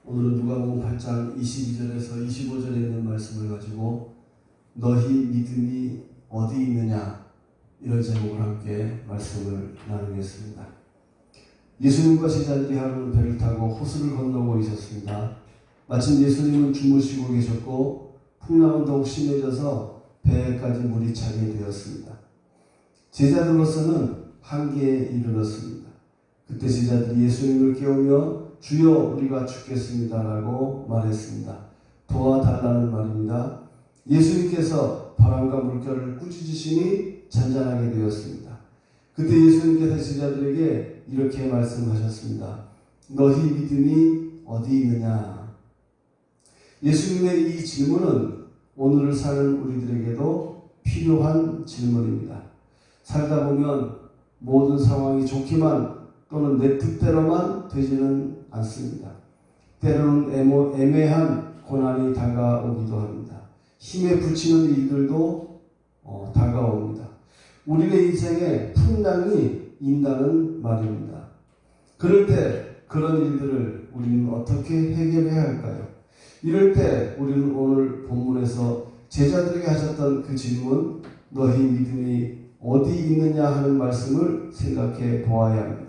오늘은 누가복음 8장 22절에서 25절에 있는 말씀을 가지고 너희 믿음이 어디 있느냐, 이런 제목을 함께 말씀을 나누겠습니다. 예수님과 제자들이 하루는 배를 타고 호수를 건너고 있었습니다. 마침 예수님은 주무시고 계셨고 풍랑은 더욱 심해져서 배에까지 물이 차게 되었습니다. 제자들로서는 한계에 이르렀습니다. 그때 제자들이 예수님을 깨우며 주여 우리가 죽겠습니다 라고 말했습니다. 도와달라는 말입니다. 예수님께서 바람과 물결을 꾸짖으시니 잔잔하게 되었습니다. 그때 예수님께서 제자들에게 이렇게 말씀하셨습니다. 너희 믿음이 어디 있느냐. 예수님의 이 질문은 오늘을 사는 우리들에게도 필요한 질문입니다. 살다 보면 모든 상황이 좋기만 또는 내 뜻대로만 되지는 않습니다. 때로는 애매한 고난이 다가오기도 합니다. 힘에 부치는 일들도 다가옵니다. 우리의 인생에 풍랑이 인다는 말입니다. 그럴 때 그런 일들을 우리는 어떻게 해결해야 할까요? 이럴 때 우리는 오늘 본문에서 제자들에게 하셨던 그 질문, 너희 믿음이 어디 있느냐 하는 말씀을 생각해 보아야 합니다.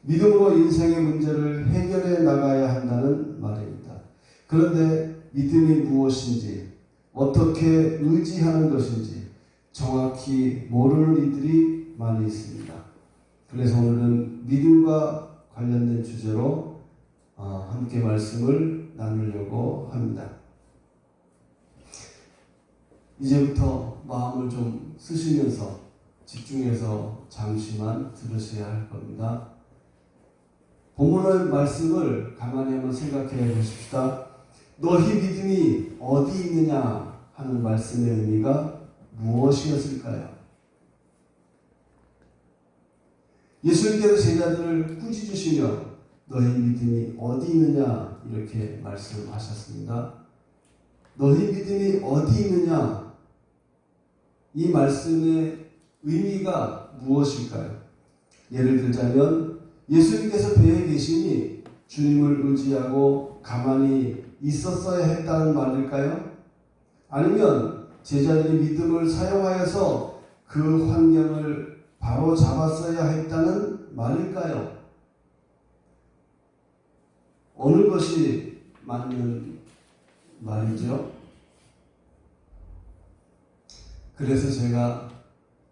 믿음으로 인생의 문제를 해결해 나가야 한다는 말입니다. 그런데 믿음이 무엇인지, 어떻게 의지하는 것인지 정확히 모르는 이들이 많이 있습니다. 그래서 오늘은 믿음과 관련된 주제로 함께 말씀을 나누려고 합니다. 이제부터 마음을 좀 쓰시면서 집중해서 잠시만 들으셔야 할 겁니다. 본문의 말씀을 가만히 한번 생각해 보십시다. 너희 믿음이 어디 있느냐 하는 말씀의 의미가 무엇이었을까요? 예수님께서 제자들을 꾸짖으시며 너희 믿음이 어디 있느냐 이렇게 말씀하셨습니다. 너희 믿음이 어디 있느냐, 이 말씀의 의미가 무엇일까요? 예를 들자면 예수님께서 배에 계시니 주님을 의지하고 가만히 있었어야 했다는 말일까요? 아니면 제자들이 믿음을 사용하여서 그 환경을 바로 잡았어야 했다는 말일까요? 어느 것이 맞는 말이죠? 그래서 제가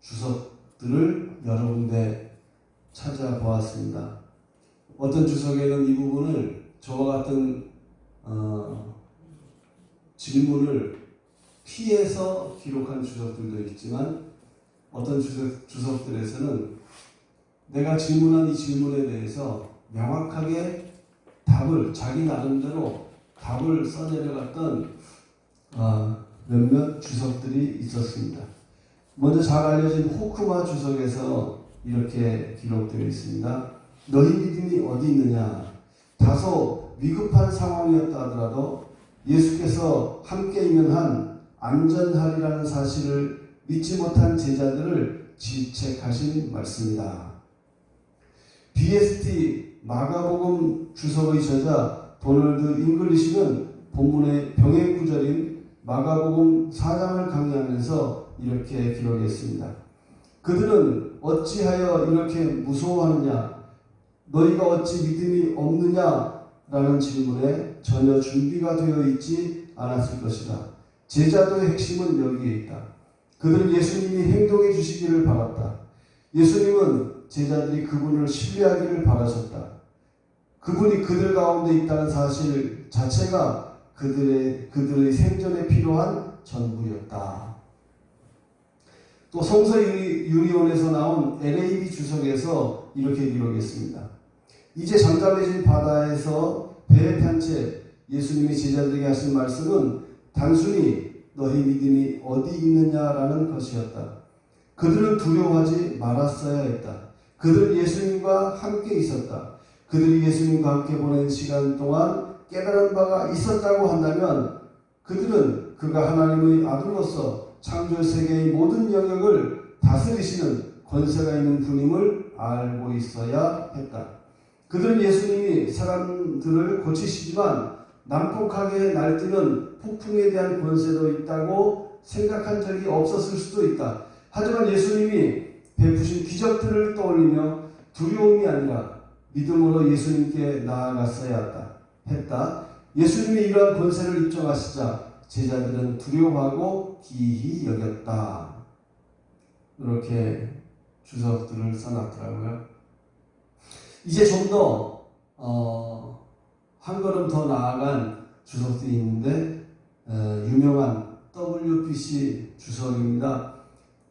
주석들을 여러 군데 찾아보았습니다. 어떤 주석에는 이 부분을 저와 같은 질문을 피해서 기록한 주석들도 있지만 어떤 주석들에서는 내가 질문한 이 질문에 대해서 명확하게 답을, 자기 나름대로 답을 써내려갔던 몇몇 주석들이 있었습니다. 먼저 잘 알려진 호크마 주석에서 이렇게 기록되어 있습니다. 너희 믿음이 어디 있느냐. 다소 위급한 상황이었다 하더라도 예수께서 함께 있는 한 안전하리라는 사실을 믿지 못한 제자들을 질책하신 말씀이다. BST 마가복음 주석의 저자 도널드 잉글리시는 본문의 병행 구절인 마가복음 4장을 강의하면서 이렇게 기록했습니다. 그들은 어찌하여 이렇게 무서워하느냐, 너희가 어찌 믿음이 없느냐 라는 질문에 전혀 준비가 되어 있지 않았을 것이다. 제자도의 핵심은 여기에 있다. 그들은 예수님이 행동해 주시기를 바랐다. 예수님은 제자들이 그분을 신뢰하기를 바라셨다. 그분이 그들 가운데 있다는 사실 자체가 그들의 생존에 필요한 전부였다. 또 성서윤리원에서 나온 LAB 주석에서 이렇게 기록했습니다. 이제 잠잠해진 바다에서 배에 탄 채 예수님이 제자들에게 하신 말씀은 단순히 너희 믿음이 어디 있느냐라는 것이었다. 그들은 두려워하지 말았어야 했다. 그들은 예수님과 함께 있었다. 그들이 예수님과 함께 보낸 시간 동안 깨달은 바가 있었다고 한다면 그들은 그가 하나님의 아들로서 창조 세계의 모든 영역을 다스리시는 권세가 있는 분임을 알고 있어야 했다. 그들은 예수님이 사람들을 고치시지만 난폭하게 날뛰는 폭풍에 대한 권세도 있다고 생각한 적이 없었을 수도 있다. 하지만 예수님이 베푸신 기적들을 떠올리며 두려움이 아니라 믿음으로 예수님께 나아갔어야 했다. 예수님이 이러한 권세를 입증하시자 제자들은 두려워하고 기이히 여겼다. 이렇게 주석들을 써놨더라고요. 이제 좀 더 한 걸음 더 나아간 주석들이 있는데 유명한 WBC 주석입니다.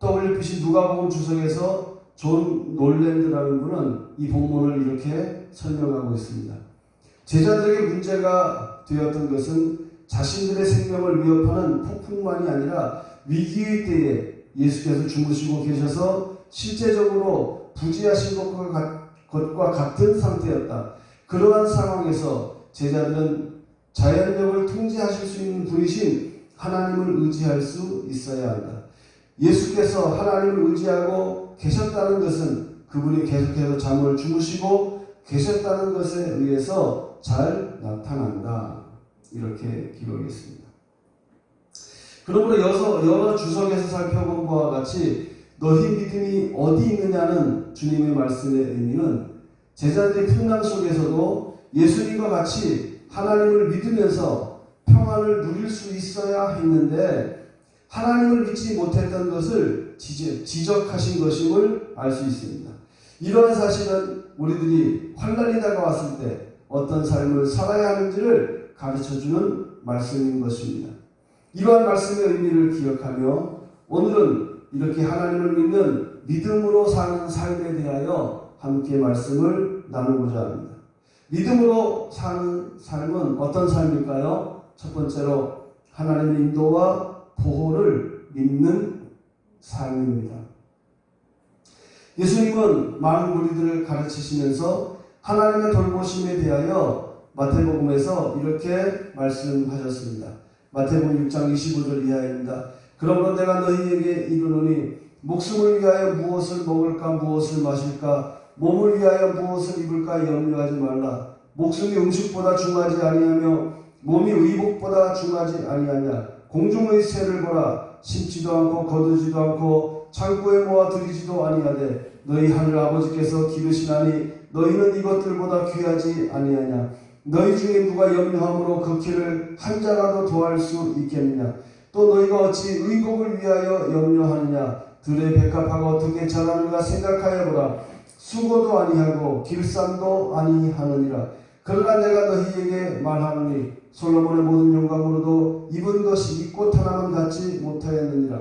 WBC 누가복음 주석에서 존 놀랜드라는 분은 이 본문을 이렇게 설명하고 있습니다. 제자들에게 문제가 되었던 것은 자신들의 생명을 위협하는 폭풍만이 아니라 위기의 때에 예수께서 주무시고 계셔서 실제적으로 부재하신 것과 같은 상태였다. 그러한 상황에서 제자들은 자연력을 통제하실 수 있는 분이신 하나님을 의지할 수 있어야 한다. 예수께서 하나님을 의지하고 계셨다는 것은 그분이 계속해서 잠을 주무시고 계셨다는 것에 의해서 잘 나타난다. 이렇게 기록했습니다. 그러므로 여러 주석에서 살펴본 바와 같이 너희 믿음이 어디 있느냐는 주님의 말씀의 의미는 제자들의 풍랑 속에서도 예수님과 같이 하나님을 믿으면서 평안을 누릴 수 있어야 했는데 하나님을 믿지 못했던 것을 지적하신 것임을 알 수 있습니다. 이러한 사실은 우리들이 환난이 다가왔을 때 어떤 삶을 살아야 하는지를 가르쳐주는 말씀인 것입니다. 이러한 말씀의 의미를 기억하며 오늘은 이렇게 하나님을 믿는 믿음으로 사는 삶에 대하여 함께 말씀을 나누고자 합니다. 믿음으로 사는 삶은 어떤 삶일까요? 첫 번째로 하나님의 인도와 보호를 믿는 삶입니다. 예수님은 많은 무리들을 가르치시면서 하나님의 돌보심에 대하여 마태복음에서 이렇게 말씀하셨습니다. 마태복음 6장 25절 이하입니다. 그러므로 내가 너희에게 이르노니 목숨을 위하여 무엇을 먹을까 무엇을 마실까 몸을 위하여 무엇을 입을까 염려하지 말라. 목숨이 음식보다 중하지 아니하며 몸이 의복보다 중하지 아니하냐. 공중의 새를 보라. 심지도 않고 거두지도 않고 창고에 모아 들이지도 아니하되 너희 하늘 아버지께서 기르시나니 너희는 이것들보다 귀하지 아니하냐. 너희 중에 누가 염려함으로 그 길을 한 자라도 더할 수 있겠느냐. 또 너희가 어찌 의복을 위하여 염려하느냐. 들의 백합화가 어떻게 자라는가 생각하여 보라. 수고도 아니하고 길쌈도 아니하느니라. 그러나 내가 너희에게 말하노니 솔로몬의 모든 영광으로도 입은 것이 이 꽃 하나만 갖지 못하였느니라.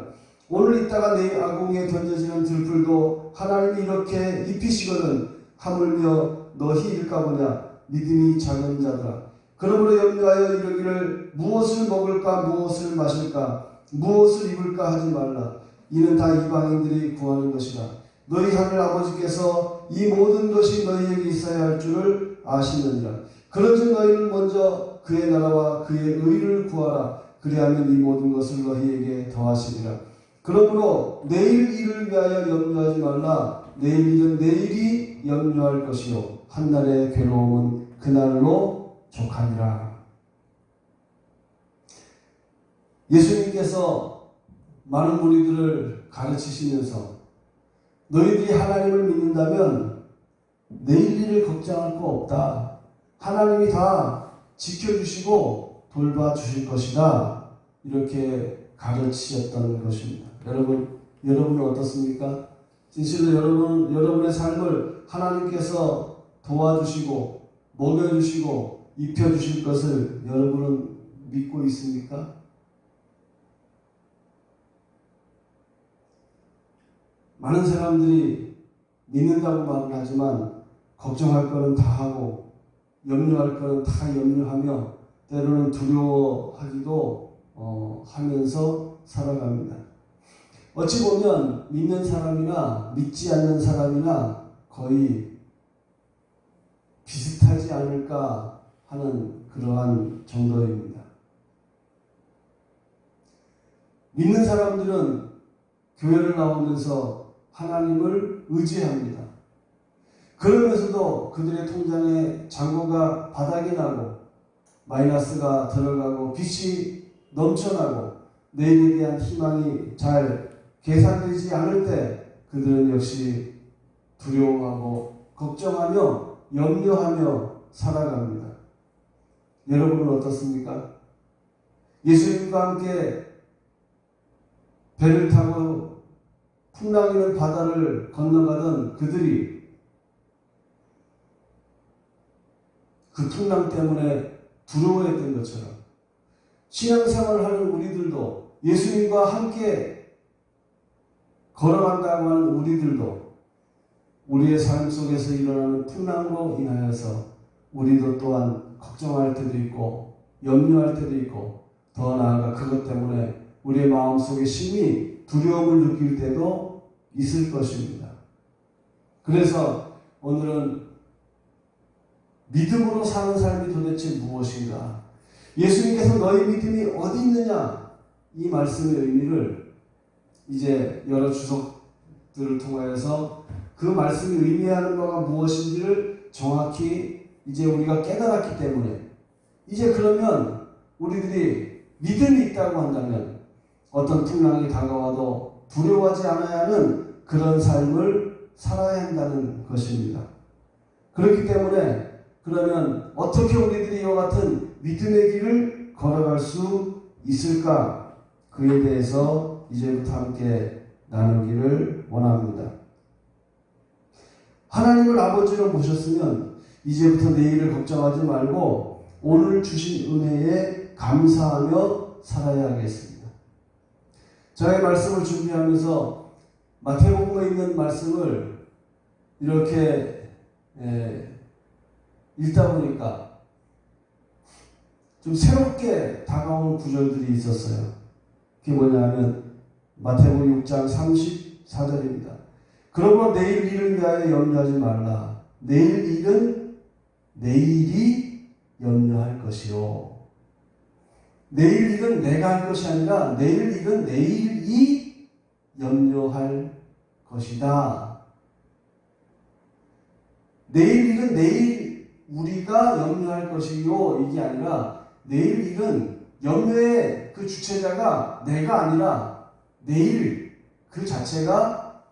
오늘 있다가 내일 아궁이에 던져지는 들풀도 하나님이 이렇게 입히시거든 하물며 너희 일까보냐. 믿음이 작은 자들아. 그러므로 염려하여 이르기를 무엇을 먹을까 무엇을 마실까 무엇을 입을까 하지 말라. 이는 다 이방인들이 구하는 것이라. 너희 하늘 아버지께서 이 모든 것이 너희에게 있어야 할 줄을 아시느니라. 그런즉 너희는 먼저 그의 나라와 그의 의를 구하라. 그리하면 이 모든 것을 너희에게 더하시리라. 그러므로 내일 일을 위하여 염려하지 말라. 내일 일은 내일이 염려할 것이요 한날의 괴로움은 그날로 족하니라. 예수님께서 많은 무리들을 가르치시면서 너희들이 하나님을 믿는다면 내일 일을 걱정할 거 없다. 하나님이 다 지켜주시고 돌봐주실 것이다. 이렇게 가르치셨던 것입니다. 여러분은 어떻습니까? 진실로 여러분의 삶을 하나님께서 도와주시고 먹여주시고 입혀주실 것을 여러분은 믿고 있습니까? 많은 사람들이 믿는다고 말은 하지만 걱정할 거는 다 하고 염려할 거는 다 염려하며 때로는 두려워하기도 하면서 살아갑니다. 어찌 보면 믿는 사람이나 믿지 않는 사람이나 거의 비슷하지 않을까 하는 그러한 정도입니다. 믿는 사람들은 교회를 나오면서 하나님을 의지합니다. 그러면서도 그들의 통장에 잔고가 바닥이 나고 마이너스가 들어가고 빚이 넘쳐나고 내일에 대한 희망이 잘 계산되지 않을 때 그들은 역시 두려워하고 걱정하며 염려하며 살아갑니다. 여러분은 어떻습니까? 예수님과 함께 배를 타고 풍랑이는 바다를 건너가던 그들이 그 풍랑 때문에 두려워했던 것처럼 신앙생활을 하는 우리들도 예수님과 함께 걸어간다고 하는 우리들도 우리의 삶 속에서 일어나는 풍랑으로 인하여서 우리도 또한 걱정할 때도 있고 염려할 때도 있고 더 나아가 그것 때문에 우리의 마음속에 심히 두려움을 느낄 때도 있을 것입니다. 그래서 오늘은 믿음으로 사는 삶이 도대체 무엇인가? 예수님께서 너희 믿음이 어디 있느냐? 이 말씀의 의미를 이제 여러 주석들을 통하여서 그 말씀이 의미하는 바가 무엇인지를 정확히 이제 우리가 깨달았기 때문에 이제 그러면 우리들이 믿음이 있다고 한다면 어떤 풍랑이 다가와도 두려워하지 않아야 하는 그런 삶을 살아야 한다는 것입니다. 그렇기 때문에 그러면 어떻게 우리들이 이와 같은 믿음의 길을 걸어갈 수 있을까? 그에 대해서 이제부터 함께 나누기를 원합니다. 하나님을 아버지로 모셨으면 이제부터 내일을 걱정하지 말고 오늘 주신 은혜에 감사하며 살아야 하겠습니다. 저의 말씀을 준비하면서 마태복음에 있는 말씀을 이렇게 읽다 보니까 좀 새롭게 다가오는 구절들이 있었어요. 그게 뭐냐면 마태복음 6장 34절입니다. 그러므로 내일 일을 위하여 염려하지 말라. 내일 일은 내일이 염려할 것이요. 내일 일은 내가 할 것이 아니라 내일 일은 내일이 염려할 것이다. 내일 일은 내일 우리가 염려할 것이요. 이게 아니라 내일 일은 염려의 그 주체자가 내가 아니라 내일 그 자체가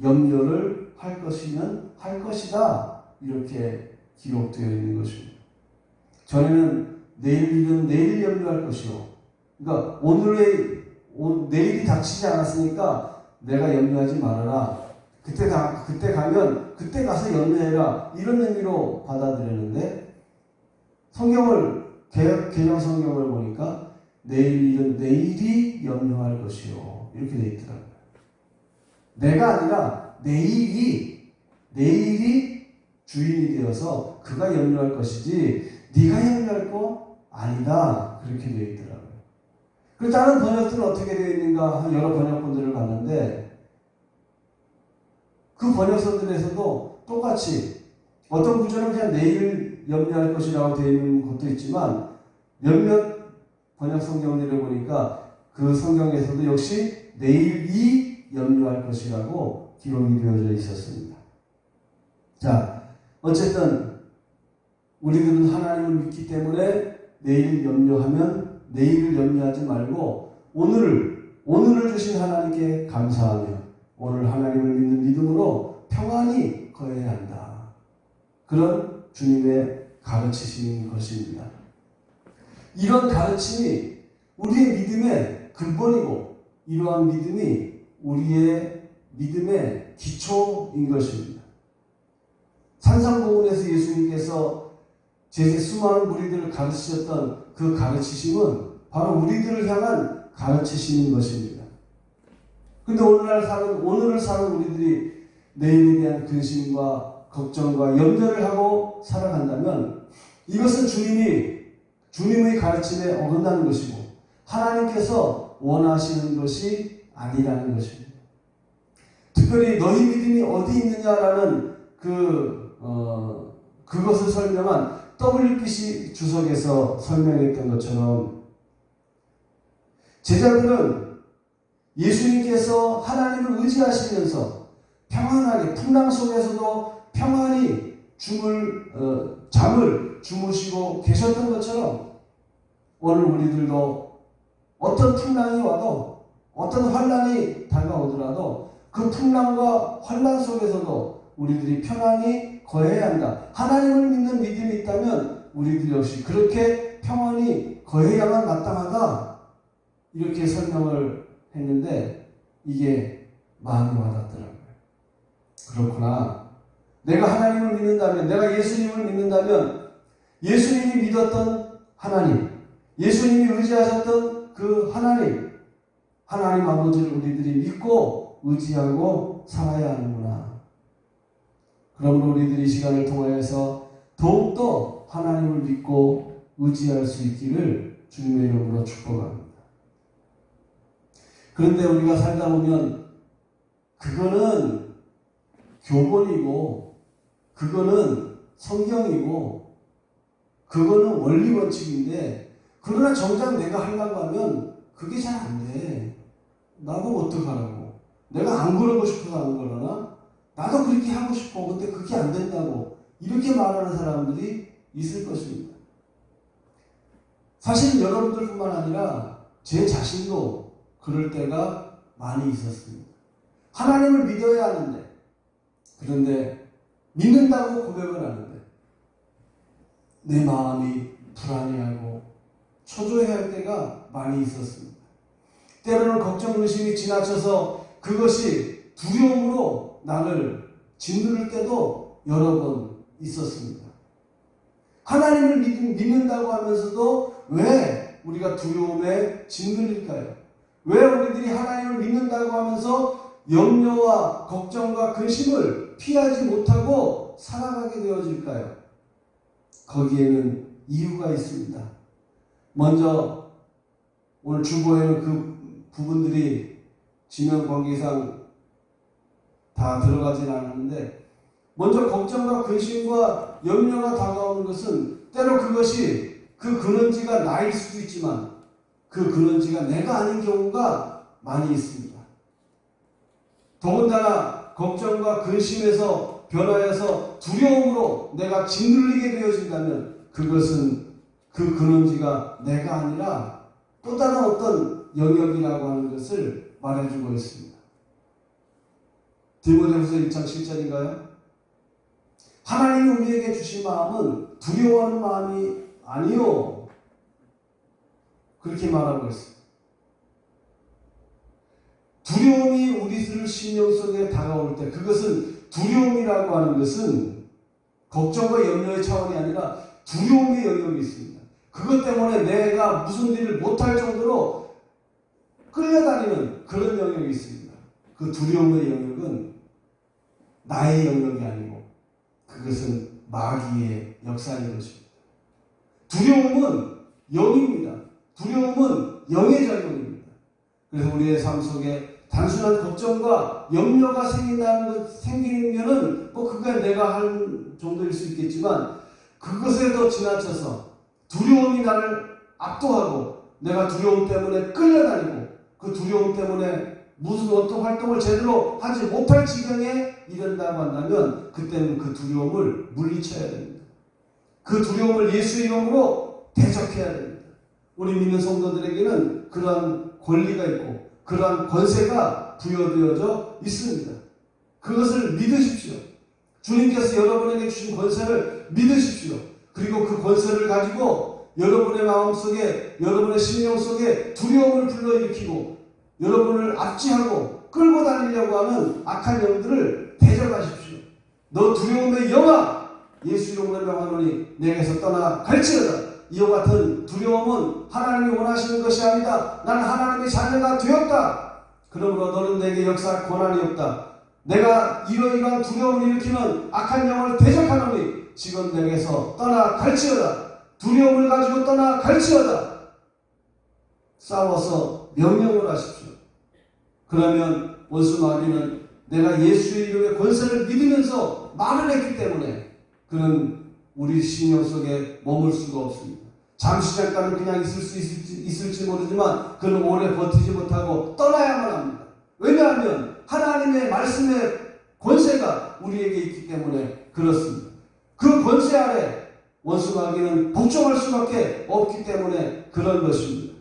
염려를 할 것이면 할 것이다. 이렇게 기록되어 있는 것입니다. 전에는 내일 일은 내일 염려할 것이요. 그러니까 내일이 닥치지 않았으니까 내가 염려하지 말아라. 그때 가면 그때 가서 염려해라. 이런 의미로 받아들였는데 성경을 개정 성경을 보니까 내일 일은 내일이 염려할 것이요. 이렇게 되어 있더라고요. 내가 아니라 내일이 주인이 되어서 그가 염려할 것이지 네가 염려할 거 아니다. 그렇게 되어 있더라고요. 그 다른 번역들은 어떻게 되어 있는가 여러 번역본들을 봤는데 그 번역서들에서도 똑같이 어떤 구절은 그냥 내일 염려할 것이라고 되어 있는 것도 있지만 몇몇 번역 성경들을 보니까 그 성경에서도 역시 내일이 염려할 것이라고 기록이 되어져 있었습니다. 자, 어쨌든 우리들은 하나님을 믿기 때문에 내일 염려하면 내일을 염려하지 말고 오늘을 주신 하나님께 감사하며 오늘 하나님을 믿는 믿음으로 평안히 거해야 한다. 그런 주님의 가르치신 것입니다. 이런 가르침이 우리의 믿음의 근본이고 이러한 믿음이 우리의 믿음의 기초인 것입니다. 산상보훈에서 예수님께서 수많은 무리들을 가르치셨던 그 가르치심은 바로 우리들을 향한 가르치심인 것입니다. 근데 오늘을 사는 우리들이 내일에 대한 근심과 걱정과 염려를 하고 살아간다면 이것은 주님의 가르침에 어긋나는 것이고 하나님께서 원하시는 것이 아니라는 것입니다. 특별히 너희 믿음이 어디 있느냐라는 그것을 설명한 WBC 주석에서 설명했던 것처럼 제자들은 예수님께서 하나님을 의지하시면서 평안하게 풍랑 속에서도 평안히 잠을 주무시고 계셨던 것처럼 오늘 우리들도 어떤 풍랑이 와도 어떤 환난이 다가오더라도 그 풍랑과 환난 속에서도 우리들이 편안히 거해야 한다. 하나님을 믿는 믿음이 있다면 우리들 역시 그렇게 평안히 거해야만 마땅하다. 이렇게 설명을 했는데 이게 마음이 와닿더라고요. 그렇구나. 내가 하나님을 믿는다면, 내가 예수님을 믿는다면 예수님이 믿었던 하나님, 예수님이 의지하셨던 그 하나님 아버지를 우리들이 믿고 의지하고 살아야 하는구나. 그러므로 우리들이 이 시간을 통하여서 더욱더 하나님을 믿고 의지할 수 있기를 주님의 이름으로 축복합니다. 그런데 우리가 살다 보면 그거는 교본이고 그거는 성경이고 그거는 원리 원칙인데 그러나 정작 내가 하려고 하면 그게 잘 안 돼. 나보고 어떡하라고. 내가 안 그러고 싶어서 안 그러나? 나도 그렇게 하고 싶어. 근데 그게 안 된다고. 이렇게 말하는 사람들이 있을 것입니다. 사실 여러분들뿐만 아니라 제 자신도 그럴 때가 많이 있었습니다. 하나님을 믿어야 하는데 그런데 믿는다고 고백을 하는데 내 마음이 불안해하고 초조해할 때가 많이 있었습니다. 때로는 걱정, 의심이 지나쳐서 그것이 두려움으로 나를 짓누를 때도 여러 번 있었습니다. 하나님을 믿는다고 하면서도 왜 우리가 두려움에 짓눌릴까요? 왜 우리들이 하나님을 믿는다고 하면서 염려와 걱정과 근심을 피하지 못하고 살아가게 되어질까요? 거기에는 이유가 있습니다. 먼저 오늘 주보에는 그 부분들이 지명 관계상 다 들어가진 않았는데 먼저 걱정과 근심과 염려가 다가오는 것은 때로 그것이 그 근원지가 나일 수도 있지만 그 근원지가 내가 아닌 경우가 많이 있습니다. 더군다나 걱정과 근심에서 변화해서 두려움으로 내가 짓눌리게 되어진다면 그것은 그 근원지가 내가 아니라 또 다른 어떤 영역이라고 하는 것을 말해주고 있습니다. 디모데후서 1장 7절인가요? 하나님이 우리에게 주신 마음은 두려워하는 마음이 아니요. 그렇게 말하고 있습니다. 두려움이 우리들 심령 속에 다가올 때 그것은 두려움이라고 하는 것은 걱정과 염려의 차원이 아니라 두려움의 영역이 있습니다. 그것 때문에 내가 무슨 일을 못할 정도로 끌려다니는 그런 영역이 있습니다. 그 두려움의 영역은 나의 영역이 아니고 그것은 마귀의 역사인 것입니다. 두려움은 영입니다. 두려움은 영의 작용입니다. 그래서 우리의 삶 속에 단순한 걱정과 염려가 생기면은 그가 내가 할 정도일 수 있겠지만 그것에 더 지나쳐서 두려움이 나를 압도하고 내가 두려움 때문에 끌려다니고 그 두려움 때문에 무슨 어떤 활동을 제대로 하지 못할 지경에 이른다고 한다면 그때는 그 두려움을 물리쳐야 됩니다. 그 두려움을 예수 이름으로 대적해야 됩니다. 우리 믿는 성도들에게는 그러한 권리가 있고 그러한 권세가 부여되어져 있습니다. 그것을 믿으십시오. 주님께서 여러분에게 주신 권세를 믿으십시오. 그리고 그 권세를 가지고 여러분의 마음속에 여러분의 심령 속에 두려움을 불러일으키고 여러분을 압제하고 끌고 다니려고 하는 악한 영들을 대적하십시오. 너 두려움의 영아 예수 이름으로 명하노니 내게서 떠나 갈지어다. 이와 같은 두려움은 하나님이 원하시는 것이 아니다. 나는 하나님의 자녀가 되었다. 그러므로 너는 내게 역사할 권한이 없다. 내가 이러이러한 두려움을 일으키는 악한 영을 대적하노니 지금 내게서 떠나 갈지어다. 두려움을 가지고 떠나 갈지어다. 싸워서 명령을 하십시오. 그러면 원수 마귀는 내가 예수의 이름의 권세를 믿으면서 말을 했기 때문에 그는 우리 심령 속에 머물 수가 없습니다. 잠시 잠깐은 그냥 있을지 모르지만 그는 오래 버티지 못하고 떠나야만 합니다. 왜냐하면 하나님의 말씀의 권세가 우리에게 있기 때문에 그렇습니다. 그 권세 아래 원수 마귀는 복종할 수밖에 없기 때문에 그런 것입니다.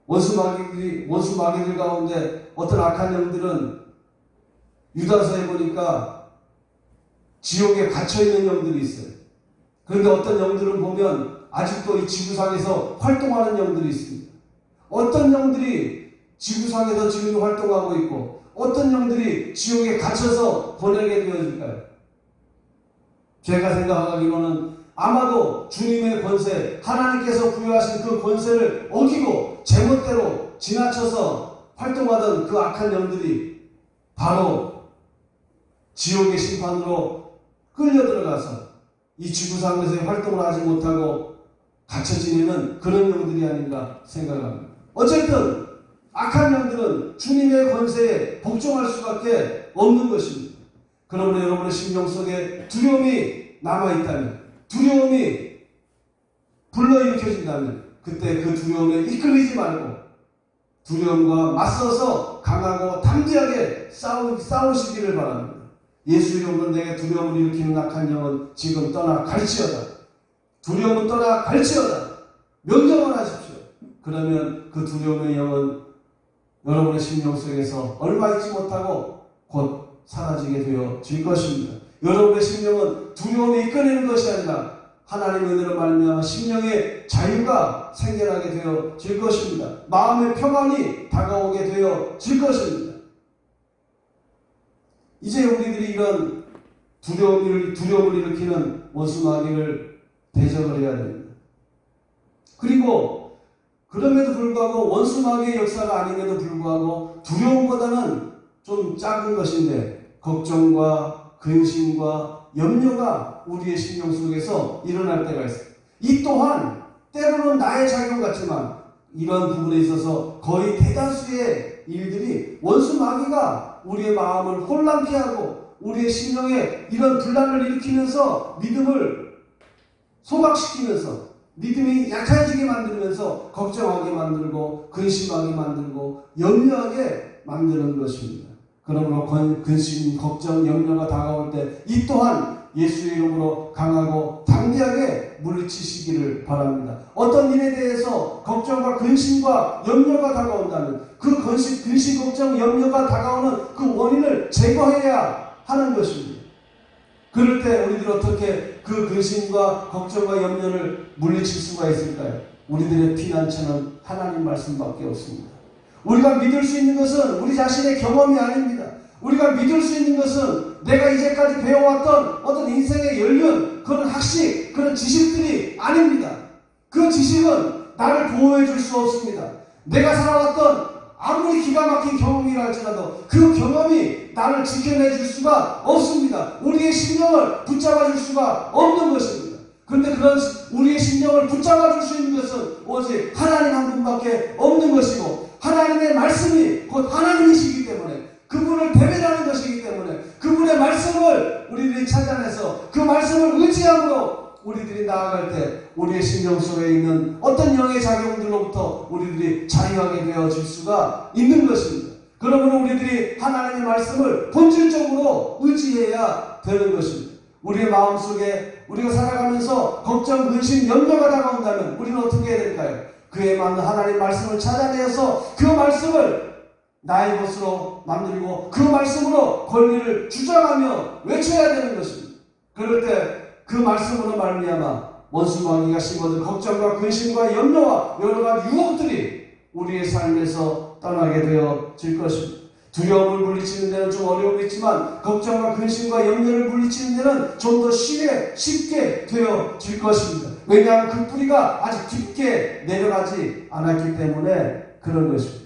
원수 마귀들 가운데 어떤 악한 영들은 유다서에 보니까 지옥에 갇혀있는 영들이 있어요. 그런데 어떤 영들은 보면 아직도 이 지구상에서 활동하는 영들이 있습니다. 어떤 영들이 지구상에서 지금 활동하고 있고 어떤 영들이 지옥에 갇혀서 보내게 되어질까요? 제가 생각하기로는 아마도 주님의 권세, 하나님께서 부여하신 그 권세를 어기고 제멋대로 지나쳐서 활동하던 그 악한 영들이 바로 지옥의 심판으로 끌려 들어가서 이 지구상에서의 활동을 하지 못하고 갇혀 지내는 그런 영들이 아닌가 생각합니다. 어쨌든 악한 영들은 주님의 권세에 복종할 수밖에 없는 것입니다. 그러므로 여러분의 심령 속에 두려움이 남아있다면, 두려움이 불러일으켜진다면 그때 그 두려움에 이끌리지 말고 두려움과 맞서서 강하고 담대하게 싸우시기를 바랍니다. 예수 이름으로 내게 두려움을 일으키는 악한 영은 지금 떠나 갈지어다. 두려움은 떠나 갈지어다. 명령을 하십시오. 그러면 그 두려움의 영은 여러분의 심령 속에서 얼마 있지 못하고 곧 사라지게 되어질 것입니다. 여러분의 심령은 두려움이 이끌리는 것이 아니라 하나님의 은혜로 말미암아 심령의 자유가 생겨나게 되어질 것입니다. 마음의 평안이 다가오게 되어질 것입니다. 이제 우리들이 이런 두려움을 일으키는 원수 마귀를 대적을 해야 됩니다. 그리고 그럼에도 불구하고 원수 마귀의 역사가 아님에도 불구하고 두려움보다는 좀 작은 것인데 걱정과 근심과 염려가 우리의 심령 속에서 일어날 때가 있습니다. 이 또한 때로는 나의 작용 같지만 이런 부분에 있어서 거의 대다수의 일들이 원수 마귀가 우리의 마음을 혼란케 하고 우리의 심령에 이런 분란을 일으키면서 믿음을 소각시키면서 믿음이 약해지게 만들면서 걱정하게 만들고 근심하게 만들고 염려하게 만드는 것입니다. 그러므로 근심, 걱정, 염려가 다가올 때 이 또한 예수의 이름으로 강하고 담대하게 물리치시기를 바랍니다. 어떤 일에 대해서 걱정과 근심과 염려가 다가온다면 그 근심, 걱정, 염려가 다가오는 그 원인을 제거해야 하는 것입니다. 그럴 때 우리들 어떻게 그 근심과 걱정과 염려를 물리칠 수가 있을까요? 우리들의 피난처는 하나님 말씀밖에 없습니다. 우리가 믿을 수 있는 것은 우리 자신의 경험이 아닙니다. 우리가 믿을 수 있는 것은 내가 이제까지 배워왔던 어떤 인생의 연륜, 그런 학식, 그런 지식들이 아닙니다. 그 지식은 나를 보호해 줄 수 없습니다. 내가 살아왔던 아무리 기가 막힌 경험이라 할지라도 그 경험이 나를 지켜내 줄 수가 없습니다. 우리의 심령을 붙잡아 줄 수가 없는 것입니다. 그런데 그런 우리의 심령을 붙잡아 줄 수 있는 것은 오직 하나님 한 분밖에 없는 것이고 하나님의 말씀이 곧 하나님이시기 때문에 그분을 대변하는 것이기 때문에 그분의 말씀을 우리들이 찾아내서 그 말씀을 의지함으로 우리들이 나아갈 때 우리의 심령 속에 있는 어떤 영의 작용들로부터 우리들이 자유하게 되어질 수가 있는 것입니다. 그러므로 우리들이 하나님의 말씀을 본질적으로 의지해야 되는 것입니다. 우리의 마음속에 우리가 살아가면서 걱정, 근심, 염려가 다가온다면 우리는 어떻게 해야 될까요? 그에 맞는 하나님의 말씀을 찾아내서 그 말씀을 나의 것으로 만들고 그 말씀으로 권리를 주장하며 외쳐야 되는 것입니다. 그럴 때 그 말씀으로 말미암아 원수 마귀가 심어둔 걱정과 근심과 염려와 여러 가지 유혹들이 우리의 삶에서 떠나게 되어질 것입니다. 두려움을 물리치는 데는 좀 어려움이 있지만 걱정과 근심과 염려를 물리치는 데는 좀 더 쉽게 되어질 것입니다. 왜냐하면 그 뿌리가 아직 깊게 내려가지 않았기 때문에 그런 것입니다.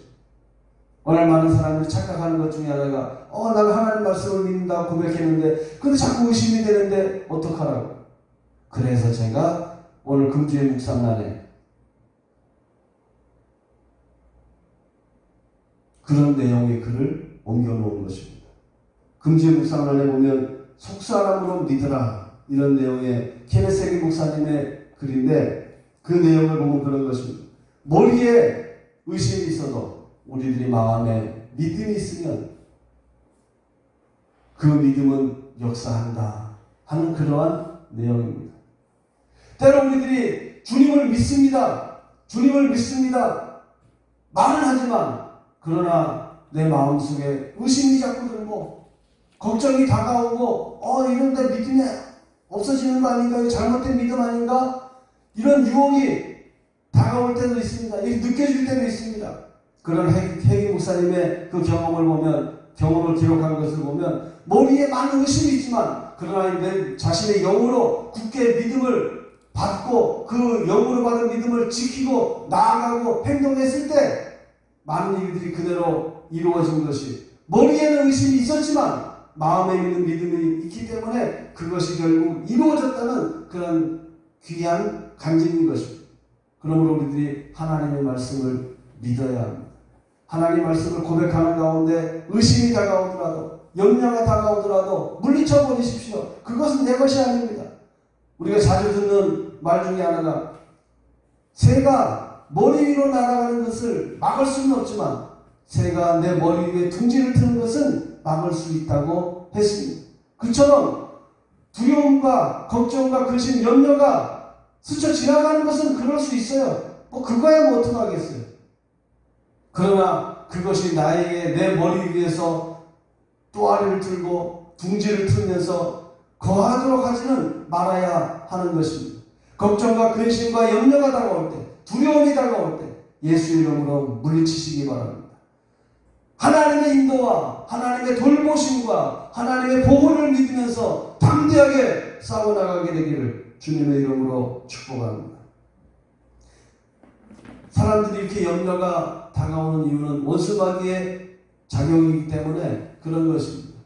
오늘 많은 사람들이 착각하는 것 중에 하나가 나가 하나님 말씀을 믿는다고 고백했는데 근데 자꾸 의심이 되는데 어떡하라고. 그래서 제가 오늘 금주의 묵상란에 그런 내용의 글을 옮겨놓은 것입니다. 금주의 묵상란에 보면 속사람으로 믿으라 이런 내용의 케네세기 목사님의 글인데 그 내용을 보면 그런 것입니다. 머리에 의심이 있어도 우리들이 마음에 믿음이 있으면 그 믿음은 역사한다 하는 그러한 내용입니다. 때로 우리들이 주님을 믿습니다. 주님을 믿습니다. 말은 하지만 그러나 내 마음속에 의심이 자꾸 들고 걱정이 다가오고 이런데 믿음이 없어지는 거 아닌가? 이거 잘못된 믿음 아닌가? 이런 유혹이 다가올 때도 있습니다. 느껴질 때도 있습니다. 그런 해기 목사님의 그 경험을 기록한 것을 보면 머리에 많은 의심이 있지만 그러나 내 자신의 영으로 굳게 믿음을 받고 그 영으로 받은 믿음을 지키고 나아가고 행동했을 때 많은 일들이 그대로 이루어진 것이 머리에는 의심이 있었지만 마음에 있는 믿음이 있기 때문에 그것이 결국 이루어졌다는 그런 귀한 간증인 것입니다. 그러므로 우리들이 하나님의 말씀을 믿어야 합니다. 하나님의 말씀을 고백하는 가운데 의심이 다가오더라도 염려가 다가오더라도 물리쳐 버리십시오. 그것은 내 것이 아닙니다. 우리가 자주 듣는 말 중에 하나가 새가 머리 위로 날아가는 것을 막을 수는 없지만 새가 내 머리 위에 둥지를 트는 것은 막을 수 있다고 했습니다. 그처럼 두려움과 걱정과 근심, 염려가 스쳐 지나가는 것은 그럴 수 있어요. 그거야 뭐 어떡하겠어요. 그러나 그것이 나에게 내 머리 위에서 또아리를 들고 둥지를 틀면서 거하도록 하지는 말아야 하는 것입니다. 걱정과 근심과 염려가 다가올 때, 두려움이 다가올 때 예수 이름으로 물리치시기 바랍니다. 하나님의 인도와 하나님의 돌보심과 하나님의 보호를 믿으면서 담대하게 싸워나가게 되기를 주님의 이름으로 축복합니다. 사람들이 이렇게 염려가 다가오는 이유는 원수마귀의 작용이기 때문에 그런 것입니다.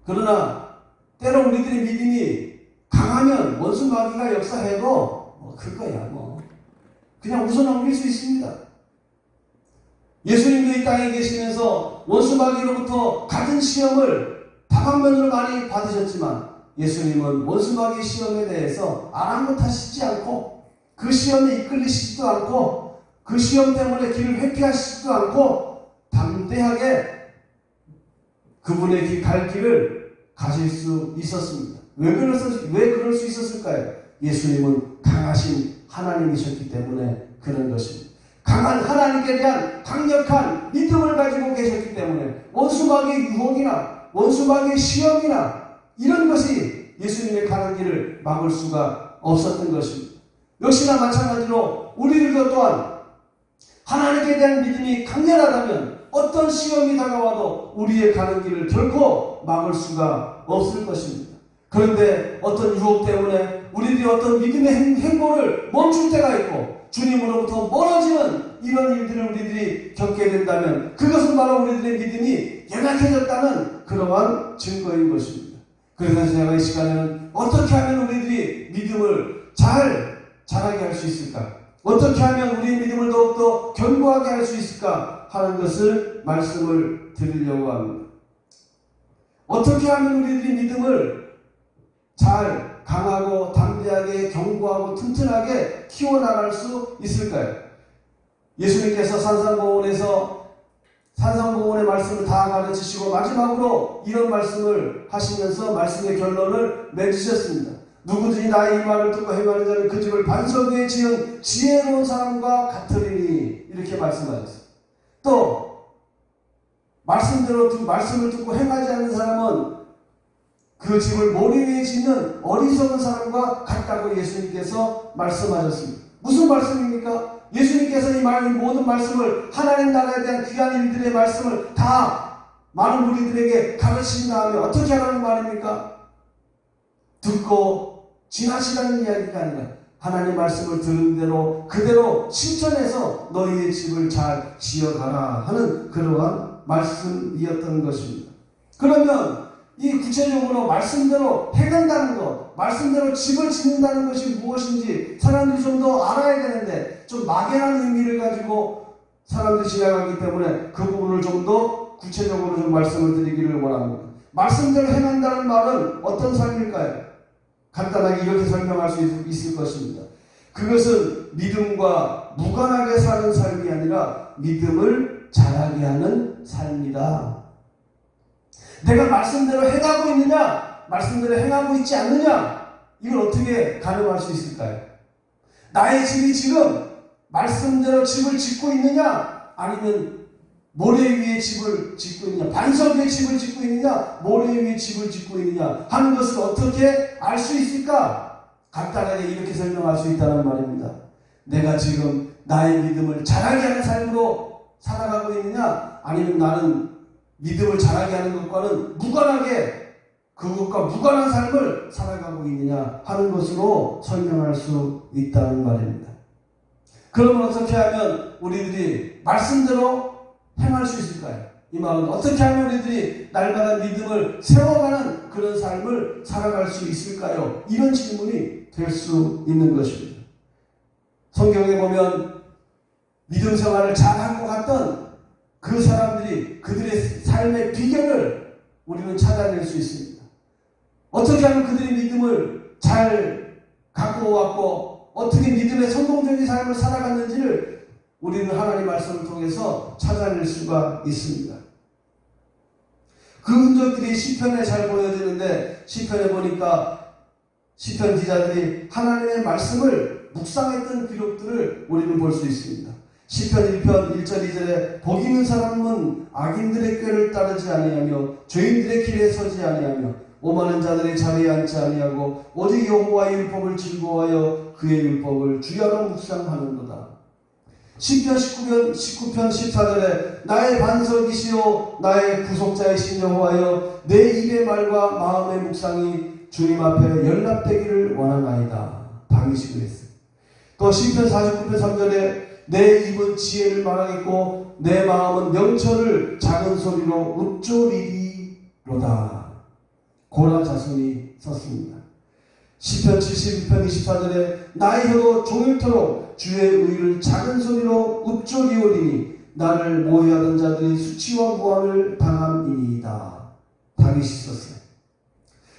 그러나 때로 우리들의 믿음이 강하면 원수마귀가 역사해도 그거야 그냥 웃어 넘길 수 있습니다. 예수님도 이 땅에 계시면서 원수마귀로부터 같은 시험을 다방면으로 많이 받으셨지만 예수님은 원수마귀 시험에 대해서 아랑곳하시지 않고 그 시험에 이끌리시지도 않고 그 시험 때문에 길을 회피하시지도 않고 담대하게 그분의 갈 길을 가실 수 있었습니다. 왜 그럴 수 있었을까요? 예수님은 강하신 하나님이셨기 때문에 그런 것입니다. 강한 하나님께 대한 강력한 믿음을 가지고 계셨기 때문에 원수마귀의 유혹이나 원수마귀의 시험이나 이런 것이 예수님의 가는 길을 막을 수가 없었던 것입니다. 역시나 마찬가지로 우리들도 또한 하나님께 대한 믿음이 강렬하다면 어떤 시험이 다가와도 우리의 가는 길을 결코 막을 수가 없을 것입니다. 그런데 어떤 유혹 때문에 우리들이 어떤 믿음의 행보를 멈출 때가 있고 주님으로부터 멀어지는 이런 일들을 우리들이 겪게 된다면 그것은 바로 우리들의 믿음이 연약해졌다는 그러한 증거인 것입니다. 그래서 제가 이 시간에는 어떻게 하면 우리들이 믿음을 자라게 할 수 있을까? 어떻게 하면 우리의 믿음을 더욱더 견고하게 할 수 있을까 하는 것을 말씀을 드리려고 합니다. 어떻게 하면 우리들이 믿음을 잘 강하고 담대하게 견고하고 튼튼하게 키워나갈 수 있을까요? 예수님께서 산상보훈의 말씀을 다 가르치시고 마지막으로 이런 말씀을 하시면서 말씀의 결론을 맺으셨습니다. 누구든지 나의 이 말을 듣고 행하는 자는 그 집을 반석 위에 지은 지혜로운 사람과 같으리니 이렇게 말씀하셨어요. 또 말씀을 듣고 행하지 않는 사람은 그 집을 모래 위에 짓는 어리석은 사람과 같다고 예수님께서 말씀하셨습니다. 무슨 말씀입니까? 예수님께서 이 모든 말씀을 하나님 나라에 대한 귀한 일들의 말씀을 다 많은 우리들에게 가르치신 다음에 어떻게 하라는 말입니까? 듣고 지나치라는 이야기가 아니라 하나님 말씀을 들은 대로 그대로 실천해서 너희의 집을 잘 지어가라 하는 그러한 말씀이었던 것입니다. 그러면 이 구체적으로 말씀대로 해간다는 것, 말씀대로 집을 짓는다는 것이 무엇인지 사람들이 좀 더 알아야 되는데 좀 막연한 의미를 가지고 사람들이 지나가기 때문에 그 부분을 좀 더 구체적으로 좀 말씀을 드리기를 원합니다. 말씀대로 행한다는 말은 어떤 삶일까요? 간단하게 이렇게 설명할 수 있을 것입니다. 그것은 믿음과 무관하게 사는 삶이 아니라 믿음을 자라게 하는 삶이다. 내가 말씀대로 행하고 있느냐, 말씀대로 행하고 있지 않느냐, 이걸 어떻게 가늠할 수 있을까요? 나의 집이 지금 말씀대로 집을 짓고 있느냐, 아니면 모래 위에 집을 짓고 있느냐, 반석 위에 집을 짓고 있느냐, 모래 위에 집을 짓고 있느냐 하는 것을 어떻게 알 수 있을까? 간단하게 이렇게 설명할 수 있다는 말입니다. 내가 지금 나의 믿음을 자라게 하는 삶으로 살아가고 있느냐, 아니면 나는 믿음을 자라게 하는 것과는 무관하게 그것과 무관한 삶을 살아가고 있느냐 하는 것으로 설명할 수 있다는 말입니다. 그러면 어떻게 하면 우리들이 말씀대로 행할 수 있을까요? 이 말은 어떻게 하면 우리들이 날마다 믿음을 세워가는 그런 삶을 살아갈 수 있을까요? 이런 질문이 될 수 있는 것입니다. 성경에 보면 믿음 생활을 잘한 것 같던 그 사람들이 그들의 삶의 비결을 우리는 찾아낼 수 있습니다. 어떻게 하면 그들이 믿음을 잘 갖고 왔고 어떻게 믿음의 성공적인 삶을 살아갔는지를 우리는 하나님의 말씀을 통해서 찾아낼 수가 있습니다. 그 흔적들이 시편에 잘 보여지는데, 시편에 보니까 시편 기자들이 하나님의 말씀을 묵상했던 기록들을 우리는 볼 수 있습니다. 시편 1편 1절 2절에 복 있는 사람은 악인들의 꾀를 따르지 아니하며 죄인들의 길에 서지 아니하며 오만한 자들의 자리에 앉지 아니하고 오직 여호와의 율법을 즐거워하여 그의 율법을 주야로 묵상하는도다. 시편 19편 14절에 나의 반석이시요 나의 구속자이신 여호와여 내 입의 말과 마음의 묵상이 주님 앞에 연락되기를 원하나이다. 다윗이 그랬어요. 또 시편 49편 3절에 내 입은 지혜를 말하겠고 내 마음은 명철을 작은 소리로 읊조리리로다. 고라 자손이 썼습니다. 시편 71편 24절에 나의 혀도 종일토록 주의 의를 작은 소리로 읊조리오리니 나를 모해하던 자들이 수치와 무함을 당함이니이다. 다윗이 썼어요.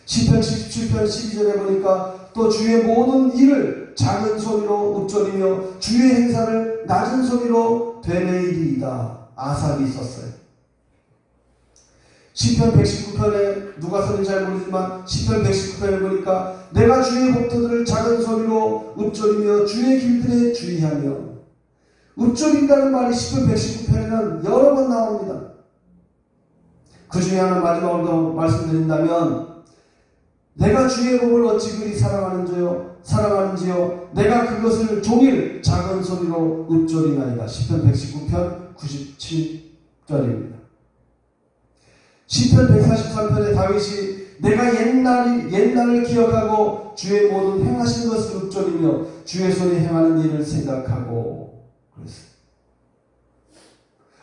시편 77편 12절에 보니까 또 주의 모든 일을 작은 소리로 읊조리며 주의 행사를 낮은 소리로 되뇌이리이다. 아삽이 썼어요. 시편 119편에 누가 썼는지 잘 모르지만 시편 119편에 보니까 내가 주의 법도들을 작은 소리로 읊조리며 주의 길들에 주의하며, 읊조린다는 말이 시편 119편에는 여러 번 나옵니다. 그 중에 하나 마지막으로 말씀드린다면 내가 주의 법을 어찌 그리 사랑하는지요 내가 그것을 종일 작은 소리로 읊조리나이다. 시편 119편 97절입니다. 시편 143편에 다윗이 내가 옛날을 기억하고 주의 모든 행하신 것을 읊조리며 주의 손이 행하는 일을 생각하고 그랬어요.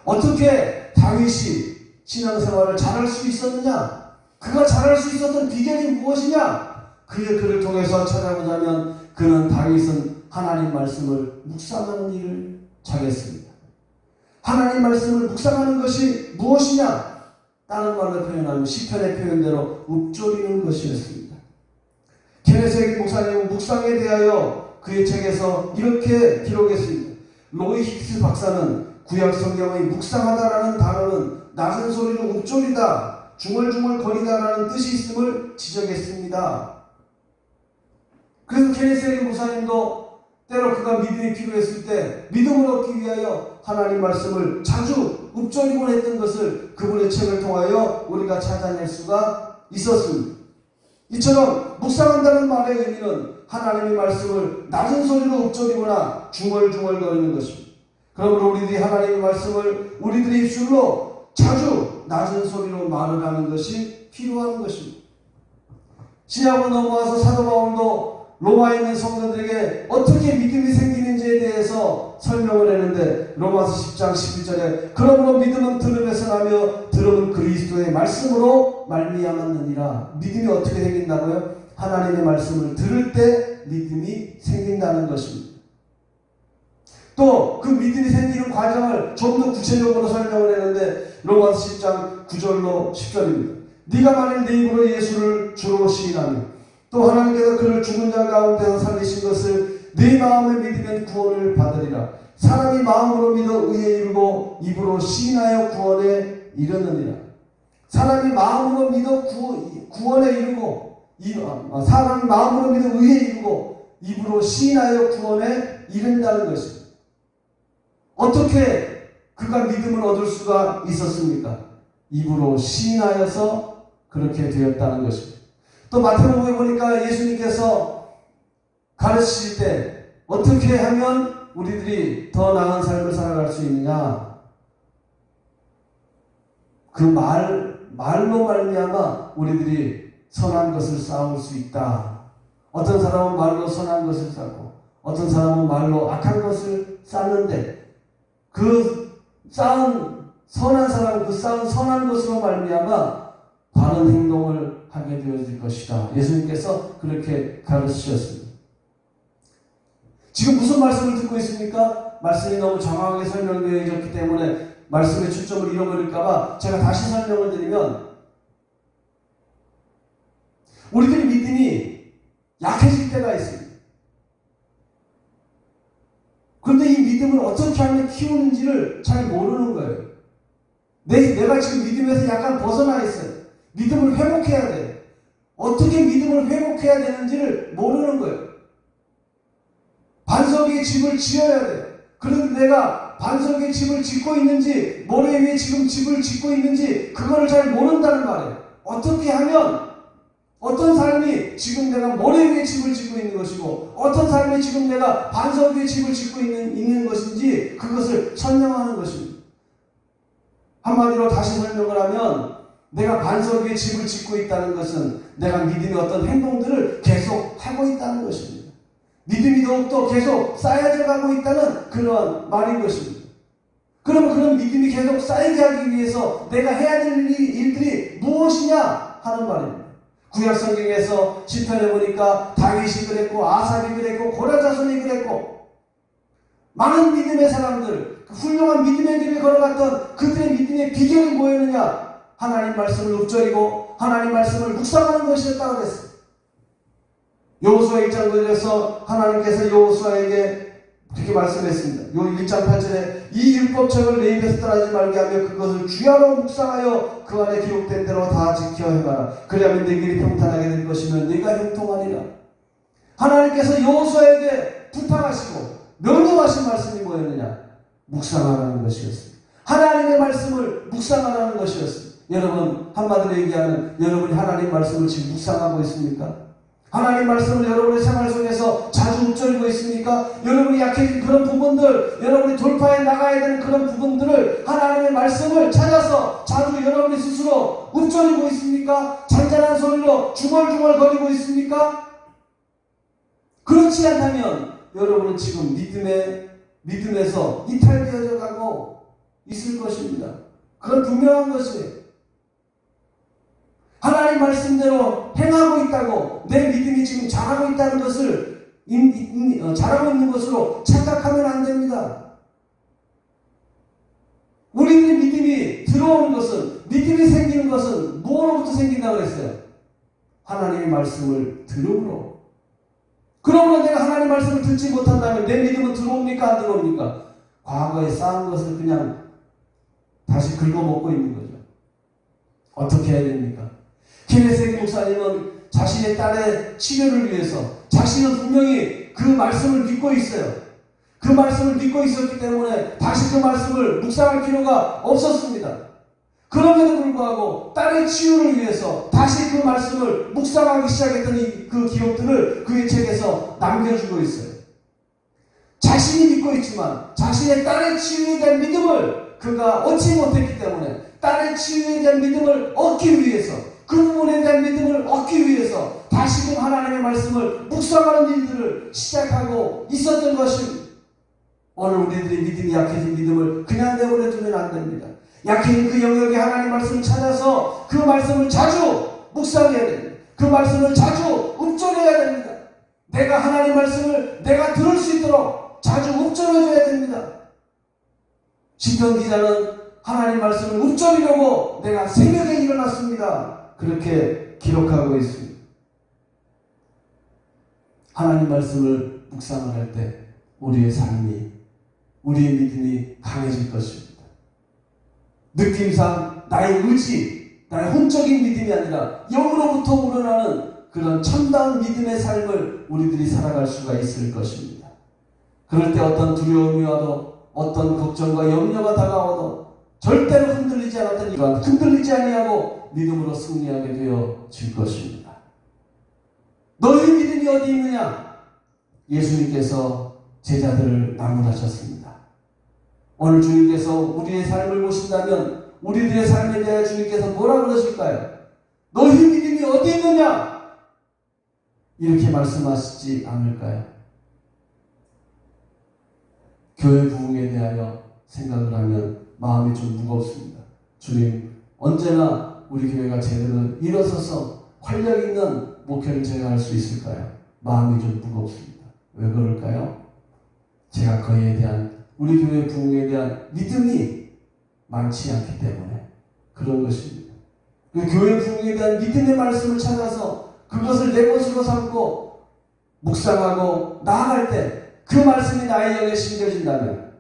어떻게 다윗이 신앙생활을 잘할 수 있었느냐? 그가 잘할 수 있었던 비결이 무엇이냐? 그의 글을 통해서 찾아보자면 그는 다윗은 하나님 말씀을 묵상하는 일을 잘했습니다. 하나님 말씀을 묵상하는 것이 무엇이냐? 다른 말로 표현하면 시편의 표현대로 읊조리는 것이었습니다. 케네스 목사님은 묵상에 대하여 그의 책에서 이렇게 기록했습니다. 로이 힉스 박사는 구약 성경의 묵상하다라는 단어는 낮은 소리로 읊조리다, 중얼중얼 거리다라는 뜻이 있음을 지적했습니다. 그래서 케네스 목사님도 때로 그가 믿음이 필요했을 때 믿음을 얻기 위하여 하나님 말씀을 자주 읊조리곤 했던 것을 그분의 책을 통하여 우리가 찾아낼 수가 있었습니다. 이처럼 묵상한다는 말의 의미는 하나님의 말씀을 낮은 소리로 읊조리거나 중얼중얼거리는 것입니다. 그러므로 우리들이 하나님의 말씀을 우리들의 입술로 자주 낮은 소리로 말을 하는 것이 필요한 것입니다. 신약으로 넘어와서 사도 바울도 로마에 있는 성도들에게 어떻게 믿음이 생기는지에 대해서 설명을 했는데 로마서 10장 11절에 그러므로 믿음은 들음에서 나며 들음은 그리스도의 말씀으로 말미암았느니라. 믿음이 어떻게 생긴다고요? 하나님의 말씀을 들을 때 믿음이 생긴다는 것입니다. 또 그 믿음이 생기는 과정을 좀 더 구체적으로 설명을 했는데 로마서 10장 9절로 10절입니다. 네가 만일 네 입으로 예수를 주로 시인하며 또 하나님께서 그를 죽은 자 가운데서 살리신 것을 네 마음에 믿으면 구원을 받으리라. 사람이 마음으로 믿어 의에 이르고 입으로 시인하여 구원에 이르느니라. 사람이 마음으로 믿어 구원에 이르고, 사람이 마음으로 믿어 의에 이르고 입으로 시인하여 구원에 이른다는 것입니다. 어떻게 그가 믿음을 얻을 수가 있었습니까? 입으로 시인하여서 그렇게 되었다는 것입니다. 또 마태복음에 보니까 예수님께서 가르치실 때 어떻게 하면 우리들이 더 나은 삶을 살아갈 수 있느냐, 그 말로 말미암아 우리들이 선한 것을 쌓을 수 있다. 어떤 사람은 말로 선한 것을 쌓고 어떤 사람은 말로 악한 것을 쌓는데, 그 쌓은 선한 사람, 그 쌓은 선한 것으로 말미암아 바른 행동을 하게 되어질 것이다. 예수님께서 그렇게 가르치셨습니다. 지금 무슨 말씀을 듣고 있습니까? 말씀이 너무 정확하게 설명되어졌기 때문에 말씀의 초점을 잃어버릴까봐 제가 다시 설명을 드리면, 우리들의 믿음이 약해질 때가 있습니다. 그런데 이 믿음을 어떻게 하면 키우는지를 잘 모르는 거예요. 내가 지금 믿음에서 약간 벗어나 있어요. 믿음을 회복해야 돼요. 어떻게 믿음을 회복해야 되는지를 모르는 거예요. 반석 위에 집을 지어야 돼요. 그런데 내가 반석 위에 집을 짓고 있는지, 모래 위에 지금 집을 짓고 있는지 그거를 잘 모른다는 말이에요. 어떻게 하면, 어떤 삶이 지금 내가 모래 위에 집을 짓고 있는 것이고 어떤 삶이 지금 내가 반석 위에 집을 짓고 있는 것인지 그것을 설명하는 것입니다. 한마디로 다시 설명을 하면, 내가 반석 위에 집을 짓고 있다는 것은 내가 믿음의 어떤 행동들을 계속 하고 있다는 것입니다. 믿음이 더욱더 계속 쌓여져 가고 있다는 그런 말인 것입니다. 그러면 그런 믿음이 계속 쌓이게 하기 위해서 내가 해야 될 일들이 무엇이냐 하는 말입니다. 구약 성경에서 시편에 보니까 다윗이 그랬고 아삽이 그랬고 고라자손이 그랬고, 많은 믿음의 사람들, 훌륭한 믿음의 길을 걸어갔던 그들의 믿음의 비결이 뭐였느냐? 하나님 말씀을 읊조리고 하나님 말씀을 묵상하는 것이었다고 그랬어요. 여호수아 1장 9절에서 하나님께서 여호수아에게 그렇게 말씀했습니다. 요 1장 8절에 이 율법책을 내 입에서 떠나지 말게 하며 그것을 주야로 묵상하여 그 안에 기록된 대로 다 지켜 행하라. 그리하면 내 길이 평탄하게 될 것이며 네가 형통하리라. 하나님께서 여호수아에게 부탁하시고 명령하신 말씀이 뭐였느냐? 묵상하라는 것이었습니다. 하나님의 말씀을 묵상하라는 것이었습니다. 여러분, 한마디로 얘기하면 여러분이 하나님 말씀을 지금 묵상하고 있습니까? 하나님 말씀을 여러분의 생활 속에서 자주 읊조리고 있습니까? 여러분이 약해진 그런 부분들, 여러분이 돌파해 나가야 되는 그런 부분들을 하나님의 말씀을 찾아서 자주 여러분이 스스로 읊조리고 있습니까? 잔잔한 소리로 중얼중얼 거리고 있습니까? 그렇지 않다면 여러분은 지금 믿음에서 이탈되어져 가고 있을 것입니다. 그건 분명한 것이에요. 하나님 말씀대로 행하고 있다고 내 믿음이 지금 자라고 있다는 것을 자라고 있는 것으로 착각하면 안 됩니다. 우리들의 믿음이 들어오는 것은, 믿음이 생기는 것은 무엇으로부터 생긴다고 그랬어요? 하나님의 말씀을 들음으로. 그러므로 내가 하나님 말씀을 듣지 못한다면 내 믿음은 들어옵니까? 안 들어옵니까? 과거에 쌓은 것을 그냥 다시 긁어먹고 있는 거죠. 어떻게 해야 됩니까? 케네세기 목사님은 자신의 딸의 치료를 위해서 자신은 분명히 그 말씀을 믿고 있어요. 그 말씀을 믿고 있었기 때문에 다시 그 말씀을 묵상할 필요가 없었습니다. 그럼에도 불구하고 딸의 치유를 위해서 다시 그 말씀을 묵상하기 시작했던 그 기록들을 그의 책에서 남겨주고 있어요. 자신이 믿고 있지만 자신의 딸의 치유에 대한 믿음을 그가 얻지 못했기 때문에 딸의 치유에 대한 믿음을 얻기 위해서, 그 부분에 대한 믿음을 얻기 위해서 다시금 하나님의 말씀을 묵상하는 일들을 시작하고 있었던 것입니다. 오늘 우리들의 믿음이 약해진 믿음을 그냥 내버려 두면 안 됩니다. 약해진 그 영역에 하나님 말씀을 찾아서 그 말씀을 자주 묵상해야 됩니다. 그 말씀을 자주 읊조려야 됩니다. 내가 하나님 말씀을 내가 들을 수 있도록 자주 읊조려줘야 됩니다. 시편 기자는 하나님 말씀을 읊조리려고 내가 새벽에 일어났습니다. 그렇게 기록하고 있습니다. 하나님 말씀을 묵상을 할 때 우리의 삶이, 우리의 믿음이 강해질 것입니다. 느낌상 나의 의지, 나의 혼적인 믿음이 아니라 영으로부터 우러나는 그런 참다운 믿음의 삶을 우리들이 살아갈 수가 있을 것입니다. 그럴 때 어떤 두려움이 와도 어떤 걱정과 염려가 다가와도 절대로 흔들리지 않았던 이러한 흔들리지 아니하고 믿음으로 승리하게 되어질 것입니다. 너희 믿음이 어디 있느냐? 예수님께서 제자들을 나무라셨습니다. 오늘 주님께서 우리의 삶을 보신다면 우리들의 삶에 대해 주님께서 뭐라 그러실까요? 너희 믿음이 어디 있느냐? 이렇게 말씀하시지 않을까요? 교회 부흥에 대하여 생각을 하면 마음이 좀 무겁습니다. 주님, 언제나 우리 교회가 제대로 일어서서 활력 있는 목회를 제가 할 수 있을까요? 마음이 좀 무겁습니다. 왜 그럴까요? 제가 거기에 대한 우리 교회 부흥에 대한 믿음이 많지 않기 때문에 그런 것입니다. 그 교회 부흥에 대한 믿음의 말씀을 찾아서 그것을 내 것으로 삼고 묵상하고 나아갈 때 그 말씀이 나의 영에 심겨진다면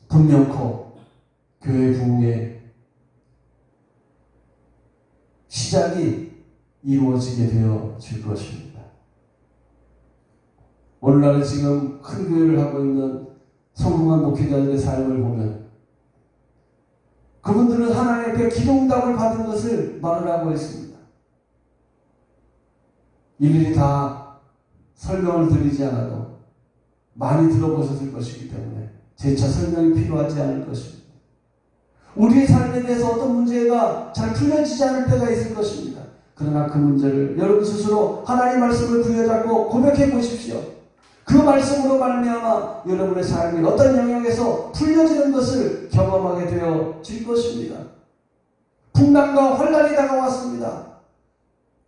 분명코 교회 부흥의 시작이 이루어지게 되어질 것입니다. 오늘날 지금 큰 교회를 하고 있는 성공한 목회자들의 삶을 보면 그분들은 하나님 앞에 기도응답을 받은 것을 말을 하고 있습니다. 일일이 다 설명을 드리지 않아도 많이 들어보셨을 것이기 때문에 재차 설명이 필요하지 않을 것입니다. 우리의 삶에 대해서 어떤 문제가 잘 풀려지지 않을 때가 있을 것입니다. 그러나 그 문제를 여러분 스스로 하나님의 말씀을 부여잡고 고백해 보십시오. 그 말씀으로 말미암아 여러분의 삶이 어떤 영역에서 풀려지는 것을 경험하게 되어질 것입니다. 풍랑과 환란이 다가왔습니다.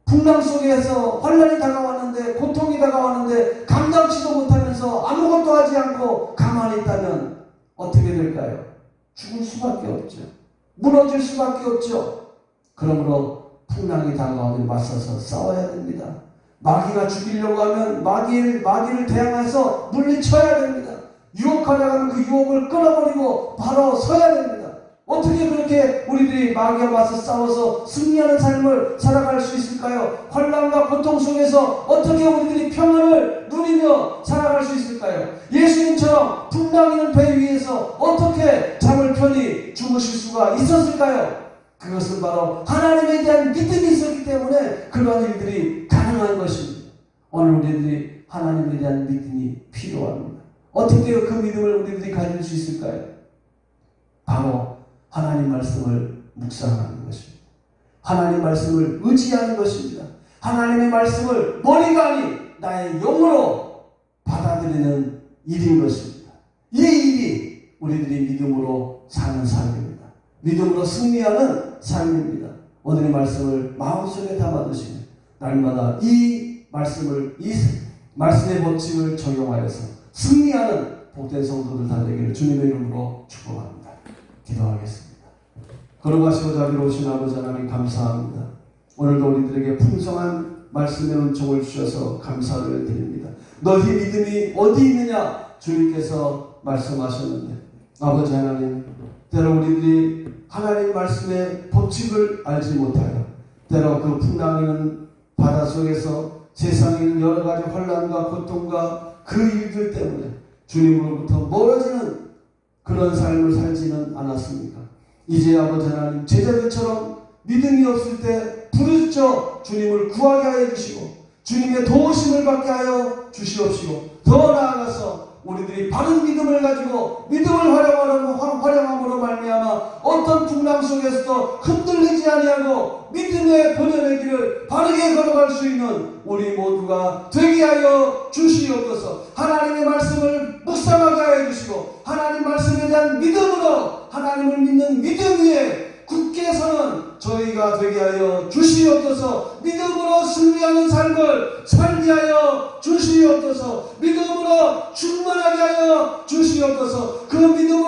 풍랑 속에서 환란이 다가왔는데, 고통이 다가왔는데 감당치도 못하면서 아무것도 하지 않고 가만히 있다면 어떻게 될까요? 죽을 수밖에 없죠. 무너질 수밖에 없죠. 그러므로 풍랑이 다가오면 맞서서 싸워야 됩니다. 마귀가 죽이려고 하면 마귀를 대항해서 물리쳐야 됩니다. 유혹하려고 하면 그 유혹을 끊어버리고 바로 서야 됩니다. 어떻게 그렇게 우리들이 마귀와 맞서 싸워서 승리하는 삶을 살아갈 수 있을까요? 환난과 고통 속에서 어떻게 우리들이 평안을 누리며 살아갈 수 있을까요? 예수님처럼 풍랑이는 배 위에서 어떻게 잠을 편히 주무실 수가 있었을까요? 그것은 바로 하나님에 대한 믿음이 있었기 때문에 그러한 일들이 가능한 것입니다. 오늘 우리들이 하나님에 대한 믿음이 필요합니다. 어떻게 그 믿음을 우리들이 가질 수 있을까요? 바로 하나님 말씀을 묵상하는 것입니다. 하나님 말씀을 의지하는 것입니다. 하나님의 말씀을 머리가 아닌 나의 영으로 받아들이는 일인 것입니다. 이 일이 우리들이 믿음으로 사는 삶입니다. 믿음으로 승리하는 삶입니다. 오늘의 말씀을 마음속에 담아두시며 날마다 이 말씀의 법칙을 적용하여서 승리하는 복된 성도들 다 되기를 주님의 이름으로 축복합니다. 기도하겠습니다. 거룩하시고 자비로우신 아버지 하나님 감사합니다. 오늘도 우리들에게 풍성한 말씀의 은총을 주셔서 감사를 드립니다. 너희 믿음이 어디 있느냐 주님께서 말씀하셨는데 아버지 하나님 때로 우리들이 하나님 말씀의 법칙을 알지 못하여 때로 그 풍랑이는 바다 속에서 세상에 있는 여러 가지 환난과 고통과 그 일들 때문에 주님으로부터 멀어지는 그런 삶을 살지는 않았습니까? 이제 아버지 하나님 제자들처럼 믿음이 없을 때 부르짖어 주님을 구하게 하여 주시고 주님의 도우심을 받게 하여 주시옵시고 더 나아가서 우리들이 바른 믿음을 가지고 믿음을 활용함으로 말미암아 어떤 풍랑 속에서도 흔들리지 아니하고 믿음의 본연의 길을 바르게 걸어갈 수 있는 우리 모두가 되게 하여 주시옵소서. 하나님의 말씀을 묵상하게 하여 주시고 하나님 말씀에 대한 믿음으로 하나님을 믿는 믿음 위에 굳게 서는 저희가 되게 하여 주시옵소서. 믿음으로 승리하는 삶을 살게 하여 주시옵소서. 믿음으로 충만하게 하여 주시옵소서. 그 믿음을